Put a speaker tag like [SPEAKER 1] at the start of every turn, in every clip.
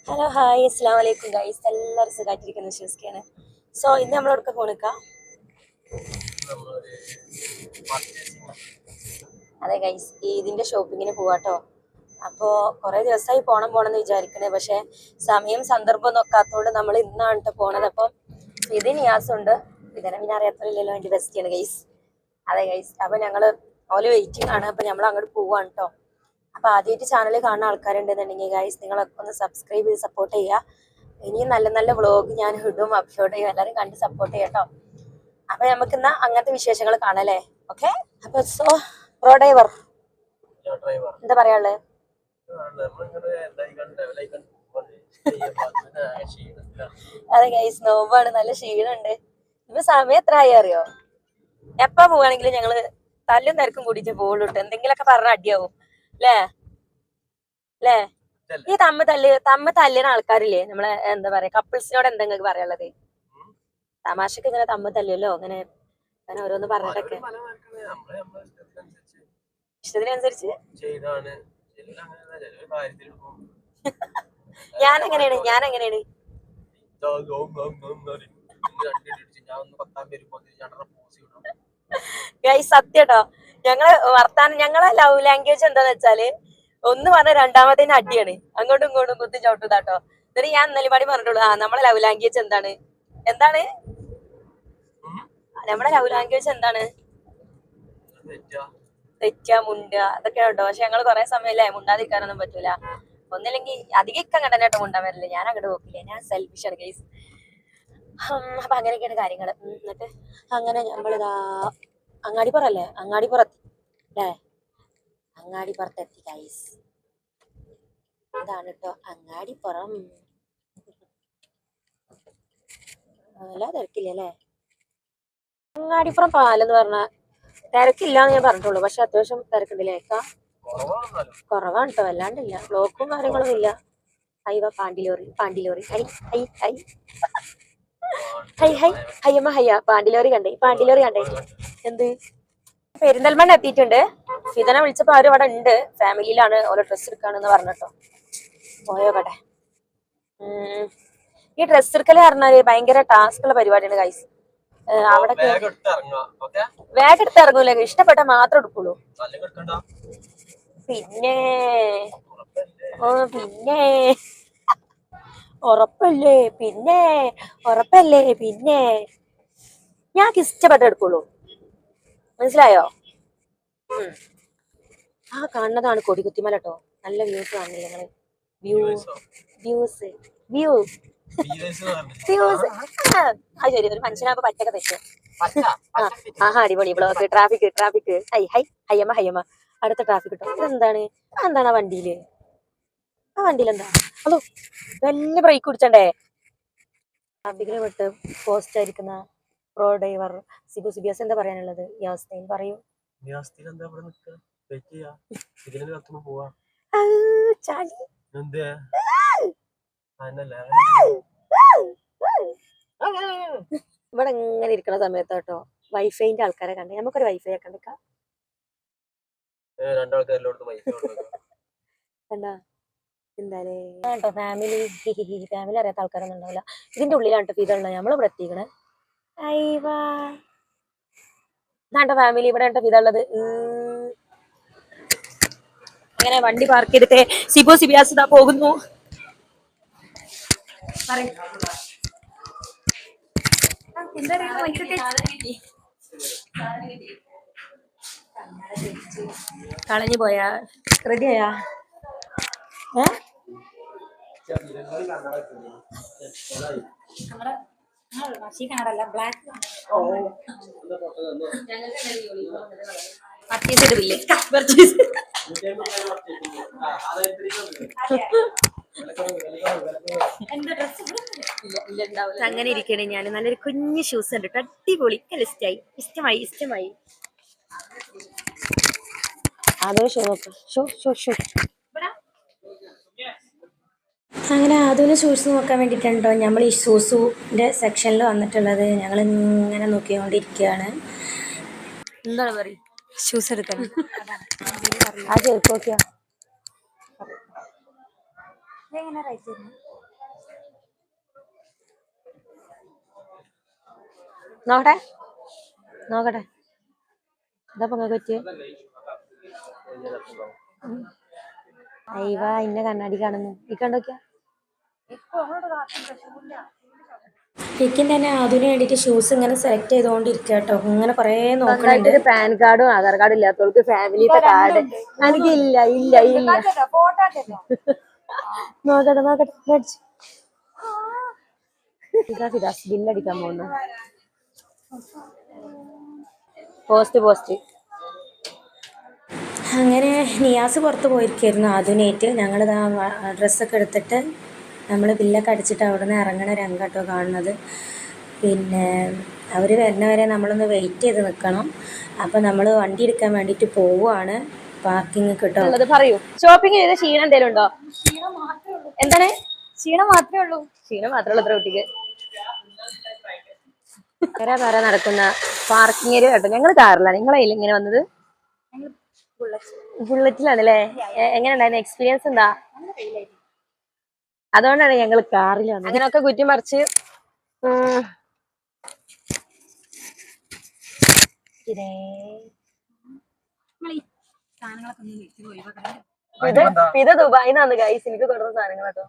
[SPEAKER 1] Hello hi അസ്സാം വലൈക്കും guys, എല്ലാവരും സുഖമായിട്ടിരിക്കുന്ന വിശ്വസിക്കുകയാണ്. സോ ഇന്ന് നമ്മളെടുക്ക പോണിക്ക. അതെ ഗൈസ്, ഇതിൻ്റെ ഷോപ്പിങ്ങിന് പോവാട്ടോ. അപ്പോൾ കുറേ ദിവസമായി പോകണമെന്ന് വിചാരിക്കണേ, പക്ഷേ സമയം സന്ദർഭം നോക്കാത്തതുകൊണ്ട് നമ്മൾ ഇന്നാണ് കേട്ടോ പോണത്. അപ്പം ഇത് നിയാസുണ്ട്, ഇതിനെ പിന്നെ അറിയാത്തല്ലോ, എൻ്റെ ബെസ്റ്റിയാണ് ഗൈസ്. അതെ ഗൈസ്, അപ്പം ഞങ്ങൾ ഓല് വെയിറ്റിംഗ് ആണ്. അപ്പം നമ്മൾ അങ്ങോട്ട് പോവാണ് കേട്ടോ. അപ്പോൾ ആദ്യമായിട്ട് ചാനൽ കാണുന്ന ആൾക്കാരുണ്ടെന്നുണ്ടെങ്കിൽ ഗൈസ്, നിങ്ങളൊക്കെ ഒന്ന് സബ്സ്ക്രൈബ് ചെയ്ത് സപ്പോർട്ട് ചെയ്യുക. ഇനിയും നല്ല നല്ല വ്ളോഗ് ഞാൻ ഇടും, അപ്ലോഡ് ചെയ്യും. എല്ലാവരും കണ്ട് സപ്പോർട്ട് ചെയ്യാം കേട്ടോ. അപ്പോൾ നമുക്ക് ഇന്ന് അങ്ങനത്തെ വിശേഷങ്ങൾ കാണാല്ലേ. ഓക്കെ, അപ്പോൾ സോ പ്രോ ഡ്രൈവർ എന്താ പറയാനുള്ളത്? അതെ ഗൈസ്, നോമ്പാണ്, നല്ല ക്ഷീണുണ്ട്. ഇപ്പൊ സമയം എത്ര ആയി അറിയോ? എപ്പ പോവാണെങ്കിലും ഞങ്ങള് തല്ലും തിരക്കും കൂടിയിട്ട് പോകുള്ളൂ. എന്തെങ്കിലുമൊക്കെ പറഞ്ഞ അടിയാവും അല്ലേ അല്ലേ? ഈ തമ്മ തല്ലുന്ന ആൾക്കാരില്ലേ, നമ്മളെ എന്താ പറയാ, കപ്പിൾസിനോട് എന്താ നിങ്ങൾക്ക് പറയാനുള്ളത്? തമാശക്ക് ഇങ്ങനെ തമ്മ തല്ലുമല്ലോ, അങ്ങനെ അങ്ങനെ ഓരോന്ന് പറഞ്ഞിട്ടൊക്കെ ഇഷ്ടത്തിനനുസരിച്ച്. ഞാനെങ്ങനെയാണ് ഗൈസ്, സത്യട്ടോ, ഞങ്ങളെ ലവ് ലാംഗ്വേജ് എന്താന്ന് വെച്ചാല്, ഒന്ന് പറഞ്ഞ രണ്ടാമത്തേന് അടിയാണ്, അങ്ങോട്ടും ഇങ്ങോട്ടും കുത്തി ചവിട്ടുതാട്ടോ. എന്നിട്ട് ഞാൻ ഇന്നലെ പാടി പറഞ്ഞിട്ടുള്ളൂ, നമ്മളെ ലവ് ലാംഗ്വേജ് എന്താണ് എന്താണ് നമ്മുടെ ലവ് ലാംഗ്വേജ് എന്താണ്? തെറ്റാ, മുണ്ട, അതൊക്കെ ഉണ്ടോ. പക്ഷെ ഞങ്ങള് കൊറേ സമയല്ലേ മുണ്ടാതിരിക്കാനൊന്നും പറ്റൂല. ഒന്നില്ലെങ്കിൽ അധികം അങ്ങോട്ട് തന്നെ കേട്ടോ മുണ്ടാൻ വരില്ല. ഞാൻ അങ്ങോട്ട് പോക്കില്ല, ഞാൻ സെൽഫിഷാണ് ഗൈസ്. അപ്പൊ അങ്ങനെയൊക്കെയാണ് കാര്യങ്ങള്. എന്നിട്ട് അങ്ങനെ നമ്മളിതാ അങ്ങാടിപ്പുറല്ലേ, അങ്ങാടിപ്പുറത്ത് അല്ലേ, അങ്ങാടിപ്പുറത്തെത്തി ഗൈസ്. അതാണ് കേട്ടോ അങ്ങാടിപ്പുറം. നല്ല തിരക്കില്ല അല്ലേ? അങ്ങാടിപ്പുറം പാലെന്ന് പറഞ്ഞ തിരക്കില്ലാന്ന് ഞാൻ പറഞ്ഞിട്ടുള്ളൂ, പക്ഷെ അത്യാവശ്യം തിരക്കുണ്ടല്ലേ. കുറവാണ് കേട്ടോ, വല്ലാണ്ടില്ല. ബ്ലോക്കും കാര്യങ്ങളൊന്നും ഇല്ല. ഹൈവ പാണ്ടിലോറി ഹൈ ഹൈ ഹൈ ഹൈ ഹൈ ഹയ്യമ്മ ഹയ്യ. പാണ്ടിലോറി കണ്ടേ എന്ത്? പെരിന്തൽമണ്ണ എത്തിയിട്ടുണ്ട്. ഫിദനെ വിളിച്ചപ്പോ അവര് അവിടെ ഉണ്ട്, ഫാമിലിയിലാണ്, ഓരോ ഡ്രസ്സ് എടുക്കാണെന്ന് പറഞ്ഞിട്ടോ. പോയോ കട്ടെ. ഈ ഡ്രസ്സ് എടുക്കല് പറഞ്ഞാല് ഭയങ്കര ടാസ്ക് ഉള്ള പരിപാടിയാണ് ഗൈസ്. അവിടെ വേഗം എടുത്ത് ഇറങ്ങൂല, ഇഷ്ടപ്പെട്ട മാത്രം എടുക്കുള്ളൂ. പിന്നെ പിന്നെ ഉറപ്പല്ലേ പിന്നെ ഞാൻ ഇഷ്ടപ്പെട്ട എടുക്കുള്ളൂ, മനസ്സിലായോ? ആ കാണുന്നതാണ് കൊടികുത്തിമല കേട്ടോ. നല്ല വ്യൂസ് കാണില്ലേ നിങ്ങള്? വ്യൂസ് അത് ശരി, ഒരു മനുഷ്യനാകുമ്പോ പറ്റൊക്കെ തെറ്റും. ആഹാ, അടിപൊളി ബ്ലോക്ക്, ട്രാഫിക് ഹൈ ഹൈ ഹയ്യമ്മ. അടുത്ത ട്രാഫിക് കിട്ടും. ഇതെന്താണ് ആ വണ്ടിയില് എന്താ? അതോ വലിയ ബ്രേക്ക് പിടിച്ചണ്ടേ? ട്രാഫിക്കിന് വിട്ട് പോസ്റ്റ് ആയിരിക്കുന്ന പ്രോ ഡ്രൈവർ സിബിയാസ് എന്താ പറയാനുള്ളത്? ഈ അവസ്ഥയിൽ പറയൂ. ഇവിടെ ഇങ്ങനെ ഇരിക്കുന്ന സമയത്ത് കേട്ടോ വൈഫൈന്റെ ആൾക്കാരെ കണ്ടേ, നമുക്കൊരു വൈഫൈ ഒക്കെ എടുക്കാം. കണ്ടാ എന്തായാലേ കേട്ടോ, ഫാമിലി അറിയാത്ത ആൾക്കാരൊന്നും ഉണ്ടാവില്ല. ഇതിന്റെ ഉള്ളിലാണ് കേട്ടോ ഇതുള്ളത്, നമ്മളിവിടെ എത്തിക്കണേ. ഇതാണ്ടോ ഫാമിലി, ഇവിടെ കേട്ടോ ഇതുള്ളത്. അങ്ങനെ വണ്ടി പാർക്ക് ചെയ്തിട്ട് സിബിയാസ് ഇതാ പോകുന്നു. കളഞ്ഞു പോയാ റെഡിയായാ? അങ്ങനെ ഇരിക്കണേ. ഞാൻ നല്ലൊരു കുഞ്ഞു ഷൂസ് ഉണ്ട് കേട്ടോ, അടിപൊളി, ഇഷ്ടമായി. അതോ ഷൂ അങ്ങനെ അതിന് ഷൂസ് നോക്കാൻ വേണ്ടിയിട്ടുണ്ടോ നമ്മൾ ഈ ഷൂസിൻ്റെ സെക്ഷനിൽ വന്നിട്ടുള്ളത്. ഞങ്ങൾ ഇങ്ങനെ നോക്കിക്കൊണ്ടിരിക്കുകയാണ്. എന്താണ് പറയുക, ഷൂസ് എടുക്കണം. ആ ചെരുപ്പ് നോക്കിയാ നോക്കട്ടെ നോക്കട്ടെ എന്താ പൊങ്ങ പറ്റിയ അയ്യവാ ഇന്ന കണ്ണാടി കാണുന്നു ഈ കണ്ടോക്കിയാ പിക്കിൻ തന്നെ അതിന് വേണ്ടിട്ട് ഷൂസ് ഇങ്ങനെ സെലക്ട് ചെയ്തോണ്ടിരിക്കുക കേട്ടോ ഇങ്ങനെ കൊറേ നോക്കുന്നുണ്ട് പാൻ കാർഡും ആധാർ കാർഡും ഇല്ലാത്തവർക്ക് ഫാമിലിത്തെ കാർഡ് എനിക്ക് ഇല്ല ഇല്ല ഇല്ല നോക്കട്ടെ നോക്കട്ടെ ഫിദാസ് ബില്ലടിക്കാൻ പോകുന്നു പോസ്റ്റ് അങ്ങനെ നിയാസ് പുറത്ത് പോയിരിക്കായിരുന്നു ആദ്യമായിട്ട് ഞങ്ങളിതാ ഡ്രസ്സൊക്കെ എടുത്തിട്ട് നമ്മൾ ബില്ലൊക്കെ അടിച്ചിട്ട് അവിടെ നിന്ന് ഇറങ്ങണ രംഗട്ടോ കാണുന്നത് പിന്നെ അവർ വരുന്നവരെ നമ്മളൊന്ന് വെയിറ്റ് ചെയ്ത് നിൽക്കണം അപ്പം നമ്മൾ വണ്ടി എടുക്കാൻ വേണ്ടിയിട്ട് പോവുകയാണ് പാർക്കിങ് കിട്ടും പറയൂ ഷോപ്പിംഗ് ചെയ്ത ക്ഷീണം എന്തെങ്കിലും ഉണ്ടോ എന്താണ് ക്ഷീണം മാത്രമേ ഉള്ളൂ എത്ര കുട്ടിക്ക് വേറെ നടക്കുന്ന പാർക്കിംഗ് ഏരിയ കേട്ടോ ഞങ്ങൾ കാറിലാണ് നിങ്ങളതിൽ ഇങ്ങനെ വന്നത് ബുള്ളറ്റിലാണല്ലേ എങ്ങനെ ഉണ്ടായിരുന്നു എക്സ്പീരിയൻസ് എന്താ അതുകൊണ്ടാണ് ഞങ്ങൾ കാറിൽ വന്നത് അങ്ങനെയൊക്കെ കുറ്റി മറിച്ച് ഇത് ദുബായിന്നാണ് ഗൈസ് എനിക്ക് കൊടുത്ത സാധനങ്ങൾ കേട്ടോ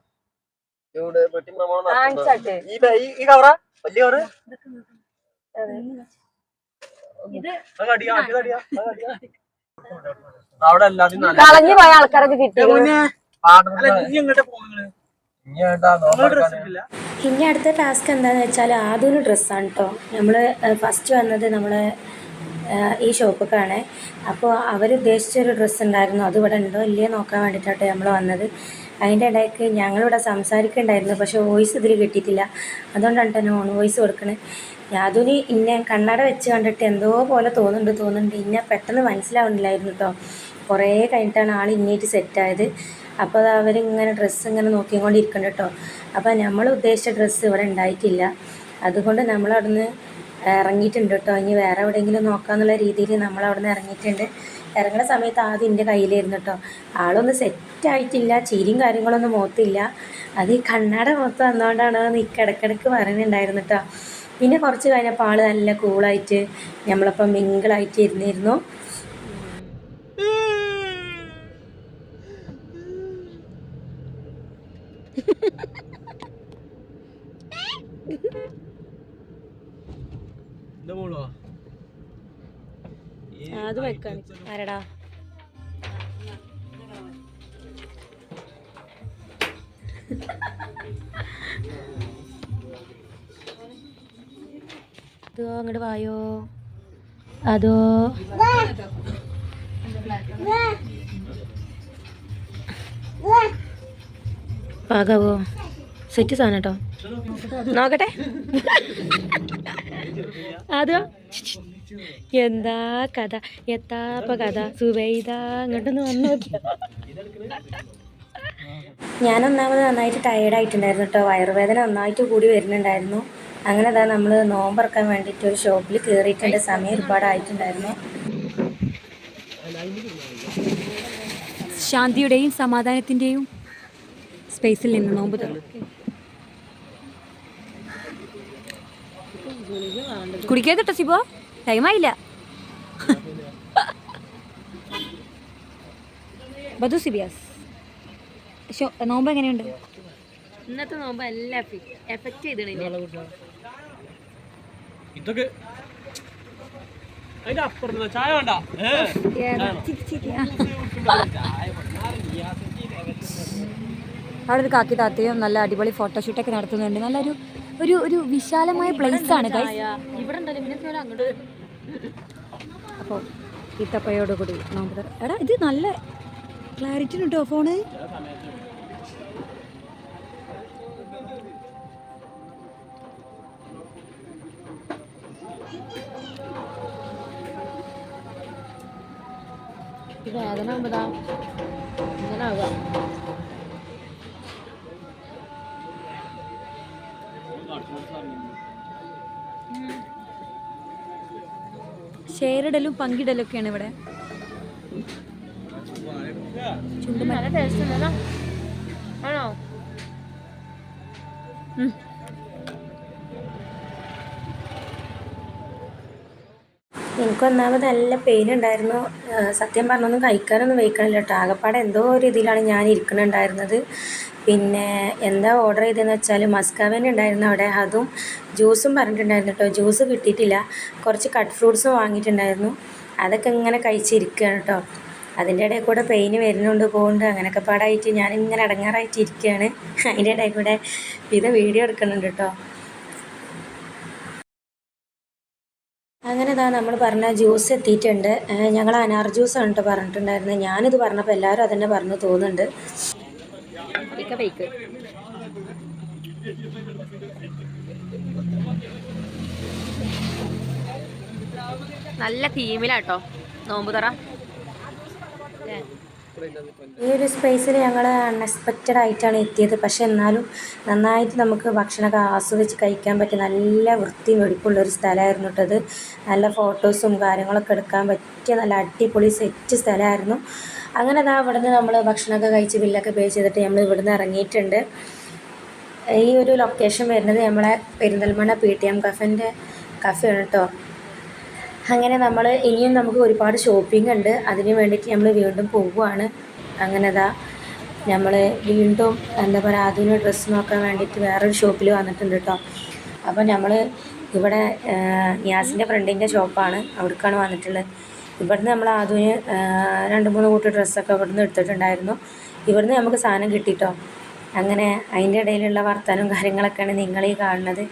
[SPEAKER 1] കളഞ്ഞു പോയ ആൾക്കാരൊക്കെ കിട്ടി ഇനി അടുത്ത ടാസ്ക് എന്താന്ന് വെച്ചാൽ ആദ്യം ഡ്രസ്സാണ് കേട്ടോ നമ്മള് ഫസ്റ്റ് വന്നത് നമ്മള് ഈ ഷോപ്പിലേക്കാണ് അപ്പോൾ അവരുദ്ദേശിച്ചൊരു ഡ്രസ്സ് ഉണ്ടായിരുന്നു അത് ഇവിടെ ഉണ്ടോ ഇല്ലയോ നോക്കാൻ വേണ്ടിയിട്ടാട്ടോ നമ്മൾ വന്നത് അതിൻ്റെ ഇടയ്ക്ക് ഞങ്ങളിവിടെ സംസാരിക്കുന്നുണ്ടായിരുന്നു പക്ഷെ വോയിസ് ഇതിൽ കിട്ടിയിട്ടില്ല അതുകൊണ്ടാണ് കേട്ടോ നോൺ വോയിസ് കൊടുക്കണേ യാതൊരു ഇന്നെ കണ്ണട വെച്ച് കണ്ടിട്ട് എന്തോ പോലെ തോന്നുന്നുണ്ട് ഇന്നെ പെട്ടെന്ന് മനസ്സിലാവുന്നില്ലായിരുന്നു കേട്ടോ കുറേ കഴിഞ്ഞിട്ടാണ് ആൾ ഇന്നേറ്റ് സെറ്റായത് അപ്പോൾ അവരിങ്ങനെ ഡ്രസ്സ് ഇങ്ങനെ നോക്കിക്കൊണ്ടിരിക്കുന്നുണ്ട് കേട്ടോ അപ്പോൾ നമ്മൾ ഉദ്ദേശിച്ച ഡ്രസ്സ് ഇവിടെ ഉണ്ടായിട്ടില്ല അതുകൊണ്ട് നമ്മളവിടുന്ന് ഇറങ്ങിയിട്ടുണ്ട് കേട്ടോ ഇനി വേറെ എവിടെയെങ്കിലും നോക്കാന്നുള്ള രീതിയിൽ നമ്മളവിടുന്ന് ഇറങ്ങിയിട്ടുണ്ട് ഇറങ്ങുന്ന സമയത്ത് ആദ്യം എൻ്റെ കയ്യിലായിരുന്നു കേട്ടോ ആളൊന്നും സെറ്റായിട്ടില്ല ചിരിയും കാര്യങ്ങളൊന്നും മുഖത്തില്ല അത് ഈ കണ്ണാട മൊത്തം വന്നുകൊണ്ടാണോ എന്ന് ഇടയ്ക്കിടയ്ക്ക് പറയുന്നുണ്ടായിരുന്നു കേട്ടോ പിന്നെ കുറച്ച് കഴിഞ്ഞപ്പോൾ ആൾ നല്ല കൂളായിട്ട് നമ്മളപ്പം മിങ്കിളായിട്ട് ഇരുന്നിരുന്നു അത് വെക്കാൻ ആരടാ അതോ അങ്ങോട്ട് വായോ അതോ പാകാവോ സെറ്റ് സാധനം കേട്ടോ നോക്കട്ടെ അതോ എന്താ കഥ എത്താപ്പ കഥ സുബൈദ അങ്ങോട്ടൊന്ന് വന്നു നോക്കിയോ ഞാനൊന്നാമത് നന്നായിട്ട് ടയേർഡായിട്ടുണ്ടായിരുന്നു കേട്ടോ വയറുവേദന നന്നായിട്ട് കൂടി വരുന്നുണ്ടായിരുന്നു അങ്ങനെ അതാ നമ്മൾ നോമ്പറക്കാൻ വേണ്ടിയിട്ട് ഒരു ഷോപ്പിൽ കയറിയിട്ടുണ്ട് സമയം ഒരുപാടായിട്ടുണ്ടായിരുന്നു
[SPEAKER 2] ശാന്തിയുടെയും സമാധാനത്തിൻ്റെയും സ്പേസിൽ നിന്ന് നോമ്പ് തുറക്കും കുടിക്കാതിട്ടോ സിബോ ടൈമായില്ല ബദു സിബിയാസ് നോമ്പ് എങ്ങനെയുണ്ട്
[SPEAKER 1] ഇന്നത്തെ നോമ്പ് എല്ലാം എഫക്റ്റ് ചെയ്തിട്ടില്ല
[SPEAKER 2] അവിടെ ഒരു കാക്കി താത്തയും നല്ല അടിപൊളി ഫോട്ടോഷൂട്ടൊക്കെ നടത്തുന്നുണ്ട് നല്ലൊരു ഒരു ഒരു വിശാലമായ പ്ലേസ് ആണ് അപ്പോൾ ഈത്തപ്പയോടുകൂടി നോമ്പ് എടാ ഇത് നല്ല ക്ലാരിറ്റി ഉണ്ടോ ഫോണ്
[SPEAKER 1] വേദന ആകുമ്പോഴാ ഇങ്ങനെ ആവുക
[SPEAKER 2] ഷെയറിടലും പങ്കിടലൊക്കെയാണ് ഇവിടെ
[SPEAKER 1] നല്ല ടേസ്റ്റ് ഉണ്ടല്ലോ ആണോ എനിക്കൊന്നാമത് നല്ല പെയിൻ ഉണ്ടായിരുന്നു. സത്യം പറഞ്ഞൊന്നും കഴിക്കാനൊന്നും വയ്ക്കണില്ല കേട്ടോ. ആകപ്പാടെ എന്തോ ഒരു ഇതിലാണ് ഞാൻ ഇരിക്കുന്നുണ്ടായിരുന്നത്. പിന്നെ എന്താ ഓർഡർ ചെയ്തതെന്ന് വെച്ചാൽ മസ്കാവൻ ഉണ്ടായിരുന്നു അവിടെ, അതും ജ്യൂസും പറഞ്ഞിട്ടുണ്ടായിരുന്നു കേട്ടോ. ജ്യൂസ് കിട്ടിയിട്ടില്ല. കുറച്ച് കട്ട് ഫ്രൂട്ട്സും വാങ്ങിയിട്ടുണ്ടായിരുന്നു. അതൊക്കെ ഇങ്ങനെ കഴിച്ചിരിക്കുകയാണ് കേട്ടോ. അതിൻ്റെ ഇടയിൽ കൂടെ പെയിന് വരുന്നുണ്ട് പോകുന്നുണ്ട്, അങ്ങനെയൊക്കെ പാടായിട്ട് ഞാനിങ്ങനെ അടങ്ങാറായിട്ട് ഇരിക്കുകയാണ്. അതിൻ്റെ ഇടയിൽ കൂടെ ഇത് വീഡിയോ എടുക്കുന്നുണ്ട് കേട്ടോ. അങ്ങനെ ഇതാ നമ്മൾ പറഞ്ഞ ജ്യൂസ് എത്തിയിട്ടുണ്ട്. ഞങ്ങൾ അനാർ ജ്യൂസാണ് കേട്ടോ പറഞ്ഞിട്ടുണ്ടായിരുന്നത്. ഞാനിത് പറഞ്ഞപ്പോൾ എല്ലാവരും അതന്നെ പറഞ്ഞു തോന്നുന്നുണ്ട്.
[SPEAKER 2] നല്ല തീമിലാട്ടോ നോമ്പ് തുറ.
[SPEAKER 1] ഈ ഒരു സ്പേസിൽ ഞങ്ങൾ അൺഎക്സ്പെക്റ്റഡ് ആയിട്ടാണ് എത്തിയത്. പക്ഷെ എന്നാലും നന്നായിട്ട് നമുക്ക് ഭക്ഷണമൊക്കെ ആസ്വദിച്ച് കഴിക്കാൻ പറ്റിയ നല്ല വൃത്തിയും വെടിപ്പുള്ളൊരു സ്ഥലമായിരുന്നു കേട്ടത്. നല്ല ഫോട്ടോസും കാര്യങ്ങളൊക്കെ എടുക്കാൻ പറ്റിയ നല്ല അടിപൊളി സെറ്റ് സ്ഥലമായിരുന്നു. അങ്ങനെ അതാ ഇവിടുന്ന് നമ്മൾ ഭക്ഷണമൊക്കെ കഴിച്ച് ബില്ലൊക്കെ പേ ചെയ്തിട്ട് നമ്മൾ ഇവിടുന്ന് ഇറങ്ങിയിട്ടുണ്ട്. ഈ ഒരു ലൊക്കേഷൻ വരുന്നത് നമ്മളെ പെരിന്തൽമണ്ണ PTM കഫേൻ്റെ കഫേയാണ് കേട്ടോ. അങ്ങനെ നമ്മൾ ഇനിയും നമുക്ക് ഒരുപാട് ഷോപ്പിംഗ് ഉണ്ട്, അതിന് വേണ്ടിയിട്ട് നമ്മൾ വീണ്ടും പോവുകയാണ്. അങ്ങനെ അതാ നമ്മൾ വീണ്ടും എന്താ പറയുക, അതിന് ഡ്രസ്സ് നോക്കാൻ വേണ്ടിയിട്ട് വേറൊരു ഷോപ്പിൽ വന്നിട്ടുണ്ട് കേട്ടോ. അപ്പോൾ നമ്മൾ ഇവിടെ നിയാസിൻ്റെ ഫ്രണ്ടിൻ്റെ ഷോപ്പാണ്, അവിടേക്കാണ് വന്നിട്ടുള്ളത്. ഇവിടുന്ന് നമ്മൾ അതിന് 2-3 കൂട്ടം ഡ്രസ്സൊക്കെ ഇവിടുന്ന് എടുത്തിട്ടുണ്ടായിരുന്നു. ഇവിടുന്ന് നമുക്ക് സാധനം കിട്ടിയിട്ടോ. അങ്ങനെ അതിൻ്റെ ഇടയിലുള്ള വർത്തമാനവും കാര്യങ്ങളൊക്കെയാണ് നിങ്ങളീ കാണുന്നത്.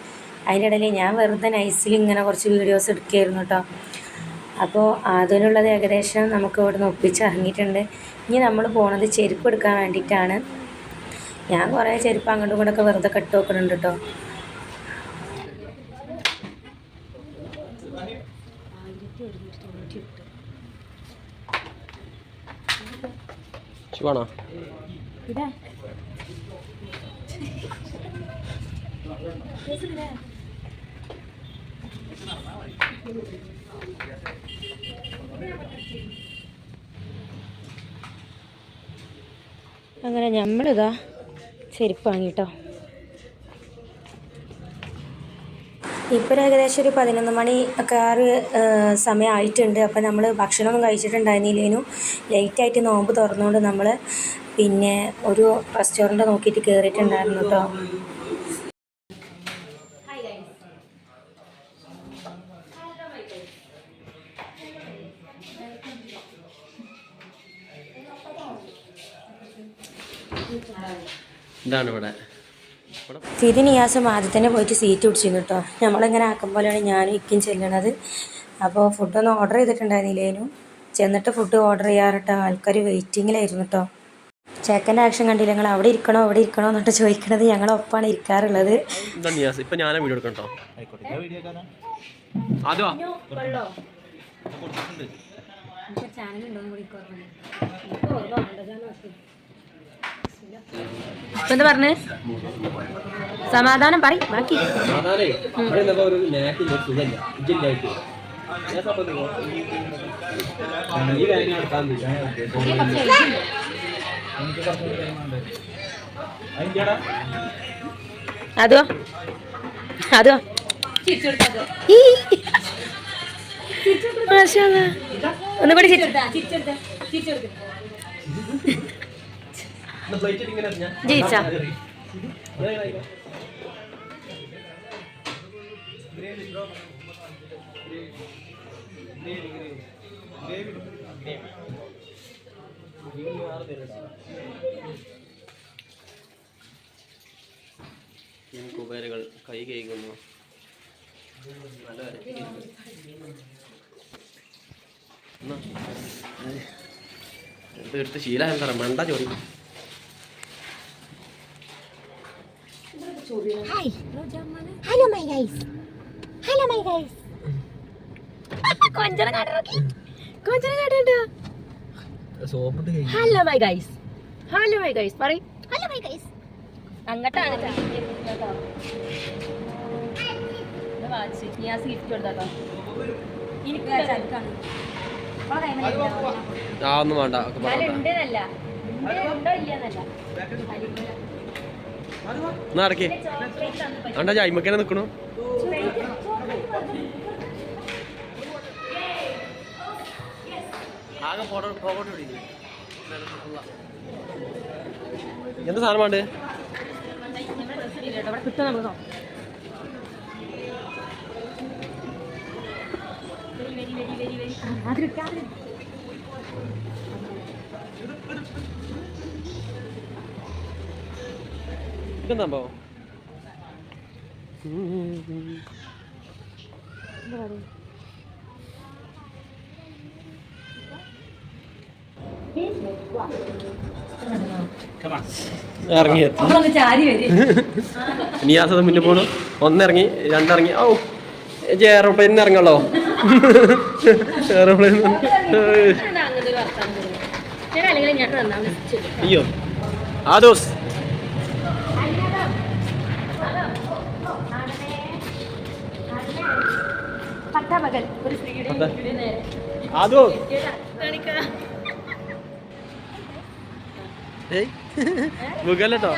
[SPEAKER 1] അതിൻ്റെ ഇടയിൽ ഞാൻ വെറുതെ നൈസിൽ ഇങ്ങനെ കുറച്ച് വീഡിയോസ് എടുക്കുകയായിരുന്നു കേട്ടോ. അപ്പോൾ അതിനുള്ളത് ഏകദേശം നമുക്ക് ഇവിടുന്ന് ഒപ്പിച്ചിറങ്ങിയിട്ടുണ്ട്. ഇനി നമ്മൾ പോണത് ചെരുപ്പ് എടുക്കാൻ വേണ്ടിയിട്ടാണ്. ഞാൻ കുറേ ചെരുപ്പ് അങ്ങോട്ടും ഇങ്ങോട്ടൊക്കെ വെറുതെ കെട്ട് വെക്കുന്നുണ്ട് കേട്ടോ. അങ്ങനെ നമ്മളിതാ ചെരുപ്പ് വാങ്ങിട്ടോ. ഇപ്പോൾ ഏകദേശം ഒരു 11 മണി ഒക്കെ സമയമായിട്ടുണ്ട്. അപ്പോൾ നമ്മൾ ഭക്ഷണമൊന്നും കഴിച്ചിട്ടുണ്ടായിരുന്നില്ലേനു. ലേറ്റായിട്ട് നോമ്പ് തുറന്നുകൊണ്ട് നമ്മൾ പിന്നെ ഒരു റെസ്റ്റോറൻറ്റ് നോക്കിയിട്ട് കയറിയിട്ടുണ്ടായിരുന്നു കേട്ടോ.
[SPEAKER 3] ഇതാണ് ഇവിടെ
[SPEAKER 1] ഫിദി നിയാസും ആദ്യം തന്നെ പോയിട്ട് സീറ്റ് പിടിച്ചിരുന്നു കേട്ടോ. നമ്മളിങ്ങനെ ആക്കും പോലെയാണ് ഞാനും ഇക്കും ചെല്ലണത്. അപ്പോൾ ഫുഡൊന്നും ഓർഡർ ചെയ്തിട്ടുണ്ടായിരുന്നില്ലേനു. ചെന്നിട്ട് ഫുഡ് ഓർഡർ ചെയ്യാറിട്ടോ. ആൾക്കാർ വെയിറ്റിങ്ങിലായിരുന്നു കേട്ടോ. ചേക്കൻ്റെ ആക്ഷൻ കണ്ടില്ല, ഞങ്ങൾ അവിടെ ഇരിക്കണോ എന്നിട്ട് ചോദിക്കണത്. ഞങ്ങളൊപ്പാണ് ഇരിക്കാറുള്ളത്.
[SPEAKER 3] ഇപ്പം ഞാനാ വീഡിയോ എടുക്കട്ടോ.
[SPEAKER 2] എന്താ പറഞ്ഞ് സമാധാനം പറയും ബാക്കി. അതോ ഒന്നുകൂടി ജയിച്ചാ
[SPEAKER 3] കുബേരകൾ കൈ കഴുകുന്നു. എടുത്ത് ശീലം എന്താ മണ്ട ചോടി.
[SPEAKER 2] Hi. Hello my guys. കൊഞ്ചന കാട്ടോ. ഹലോ മൈ ഗൈസ് പറയ്. Hello my guys. അങ്ങട്ടാണ് ഗിഫ്റ്റ് കൊടുത്താട്ടോ.
[SPEAKER 3] ഒന്നും വേണ്ട.
[SPEAKER 2] ഉണ്ടോ ഇല്ലെന്നല്ല.
[SPEAKER 3] എന്നാ അടക്കേ ആണ്ടാ ജൈമക്കനെ നിൽക്കണു. ആകെ എന്ത് സാധനം വേണ്ടേ? ഇതെന്താ സംഭവം? ഇറങ്ങി നിയാസത് മുന്നേ പോണു. ഒന്നിറങ്ങി, രണ്ടിറങ്ങി. ഓ എയർപ്ലെയിനിന് ഇറങ്ങല്ലോ. എയർപ്ലെയിൻ അയ്യോ ആദോസ് അതോ മുഖല്ലോ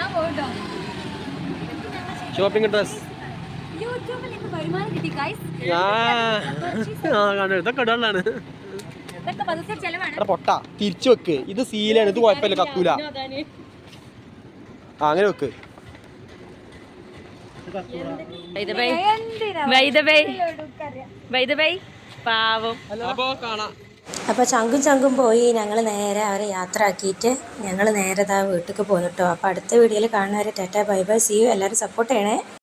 [SPEAKER 3] ഷോപ്പിംഗ് ഡ്രസ് ഇതൊക്കെ ഇടാനാണ്. പൊട്ട തിരിച്ചു വെക്ക്. ഇത് സീലാണ്, ഇത് കുഴപ്പമില്ല, കത്തൂല. അങ്ങനെ വെക്ക്.
[SPEAKER 1] പാവം.
[SPEAKER 3] അപ്പോ കാണാം.
[SPEAKER 1] അപ്പോൾ ചങ്കും പോയി ഞങ്ങൾ നേരെ അവരെ യാത്ര ആക്കിയിട്ട് ഞങ്ങൾ നേരെ വീട്ടിലേക്ക് പോന്നിട്ടോ. അപ്പോൾ അടുത്ത വീഡിയോയിൽ കാണുന്നവരെ ടാറ്റ ബൈ ബൈ, സീ യു. എല്ലാവരും സപ്പോർട്ട് ചെയ്യണേ.